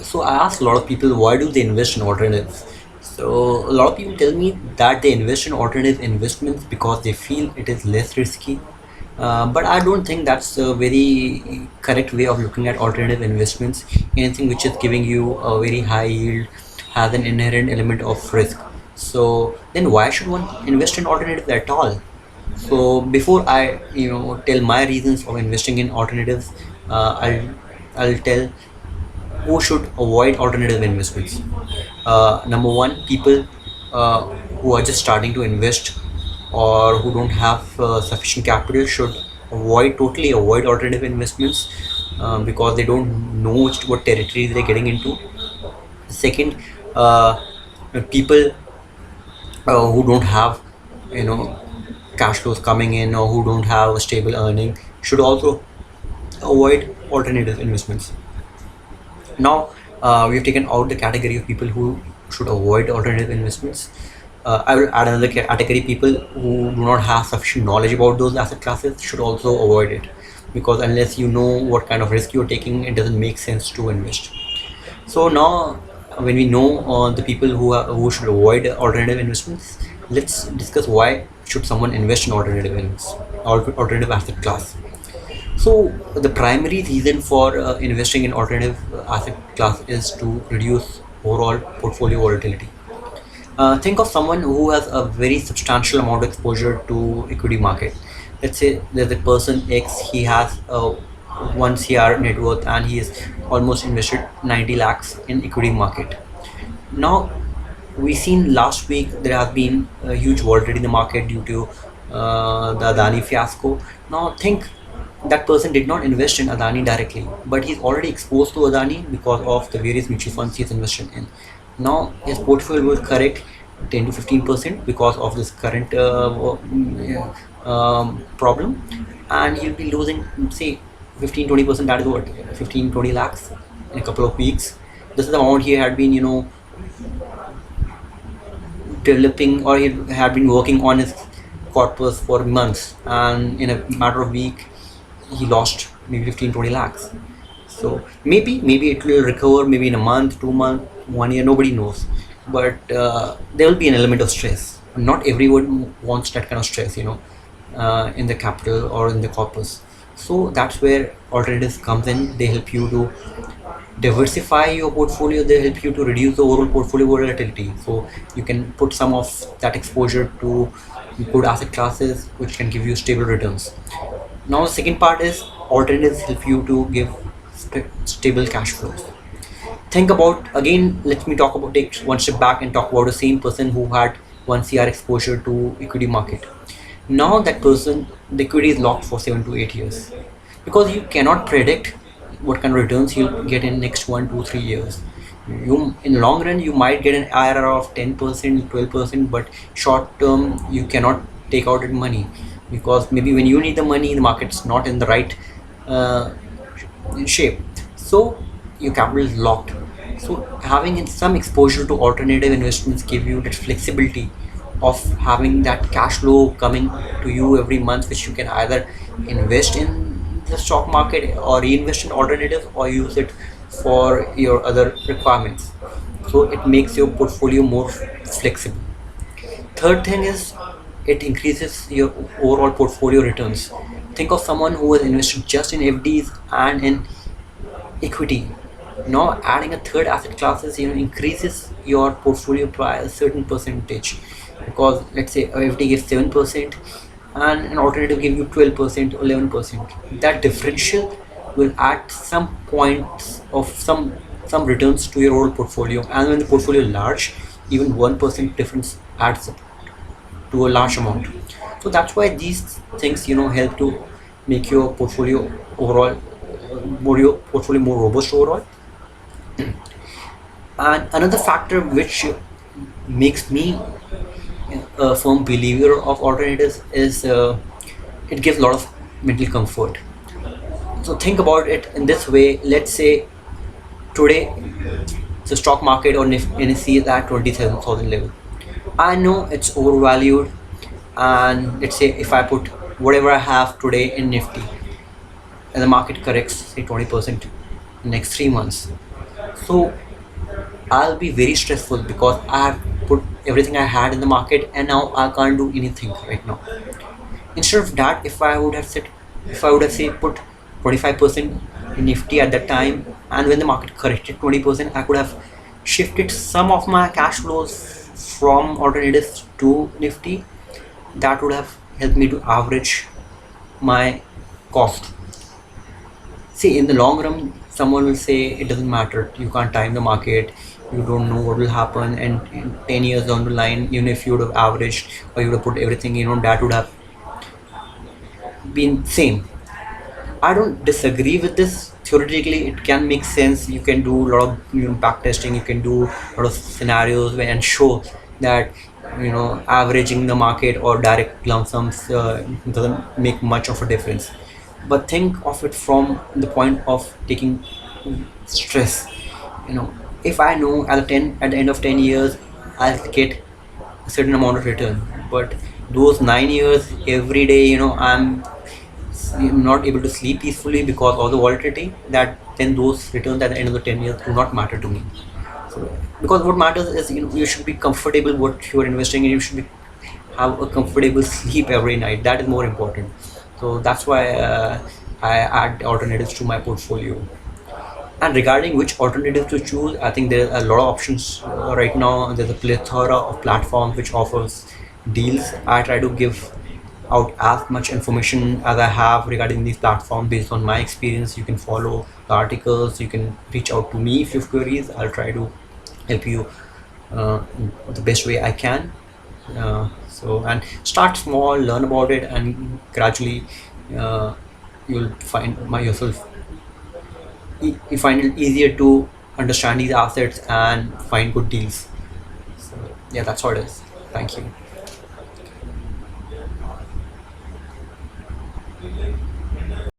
So I ask a lot of people, why do they invest in alternatives? So a lot of people tell me that they invest in alternative investments because they feel it is less risky. But I don't think that's a very correct way of looking at alternative investments. Anything which is giving you a very high yield has an inherent element of risk. So then why should one invest in alternatives at all? So before I tell my reasons of investing in alternatives, I'll tell who should avoid alternative investments. Number one, people who are just starting to invest or who don't have sufficient capital should totally avoid alternative investments because they don't know what territory they're getting into. Second, uh, people who don't have you know cash flows coming in or who don't have a stable earning should also avoid alternative investments. Now, we have taken out the category of people who should avoid alternative investments. I will add another category: people who do not have sufficient knowledge about those asset classes should also avoid it, because unless you know what kind of risk you're taking, it doesn't make sense to invest. So now, when we know the people who should avoid alternative investments, let's discuss why should someone invest in alternative asset class. So the primary reason for investing in alternative asset class is to reduce overall portfolio volatility. Think of someone who has a very substantial amount of exposure to equity market. Let's say there's a person X, he has 1 CR net worth and he is almost invested 90 lakhs in equity market. Now, we seen last week there has been a huge volatility in the market due to the Adani fiasco. Now, think that person did not invest in Adani directly, but he's already exposed to Adani because of the various mutual funds he's invested in. Now, his portfolio will correct 10 to 15% because of this current problem, and he'll be losing, say, 15-20%. That is what, 15-20 lakhs in a couple of weeks. This is the amount he had been, developing, or he had been working on his corpus for months, and in a matter of week he lost maybe 15-20 lakhs. So maybe it will recover, maybe in a month, 2 months, 1 year, nobody knows. But there will be an element of stress. Not everyone wants that kind of stress, in the capital or in the corpus. So that's where alternatives comes in. They help you to diversify your portfolio. They help you to reduce the overall portfolio volatility, so you can put some of that exposure to good asset classes which can give you stable returns. Now the second part is alternatives help you to give stable cash flows. Think about, again, let me talk about, take one step back and talk about the same person who had 1 CR exposure to equity market. Now that person, the equity is locked for 7 to 8 years, because you cannot predict what kind of returns he'll get in next 1, 2, 3 years. You, in long run, you might get an IRR of 10%, 12%, but short term you cannot take out that money, because maybe when you need the money, the market's not in the right uh, shape. So your capital is locked. So having some exposure to alternative investments give you that flexibility of having that cash flow coming to you every month, which you can either invest in the stock market or reinvest in alternatives or use it for your other requirements. So it makes your portfolio more flexible. Third thing is, it increases your overall portfolio returns. Think of someone who has invested just in FDs and in equity. Now adding a third asset classes increases your portfolio by a certain percentage, because let's say a FD gives 7% and an alternative gives you 12% or 11%. That differential will add some points of some returns to your whole portfolio, and when the portfolio is large, even 1% difference adds up to a large amount. So that's why these things help to make your portfolio overall your portfolio more robust overall. And another factor which makes me a firm believer of alternatives is it gives a lot of mental comfort. So think about it in this way. Let's say today the stock market or NSE is at 27,000 level. I know it's overvalued, and let's say if I put whatever I have today in Nifty and the market corrects say 20%, next 3 months. So I'll be very stressful because I have put everything I had in the market and now I can't do anything right now. Instead of that, if I would have say put 25% in Nifty at that time, and when the market corrected 20%, I could have shifted some of my cash flows from alternatives to Nifty. That would have helped me to average my cost. See, in the long run, someone will say it doesn't matter. You can't time the market. You don't know what will happen. And in 10 years down the line, even if you would have averaged or you would have put everything, that would have been same. I don't disagree with this. Theoretically, it can make sense. You can do a lot of back testing. You can do a lot of scenarios and show that averaging the market or direct lump sums doesn't make much of a difference. But think of it from the point of taking stress. If I know at the end of 10 years, I'll get a certain amount of return, but those 9 years every day, I'm not able to sleep peacefully because of the volatility, that then those returns at the end of the 10 years do not matter to me. So, because what matters is you should be comfortable what you are investing in. You should have a comfortable sleep every night. That is more important. So that's why I add alternatives to my portfolio. And regarding which alternative to choose, I think there are a lot of options right now. There's a plethora of platforms which offers deals. I try to give out as much information as I have regarding these platforms based on my experience. You can follow the articles. You can reach out to me if you have queries. I'll try to help you the best way I can. And start small, learn about it, and gradually uh, you'll yourself you find it easier to understand these assets and find good deals. So yeah, that's what it is. Thank you.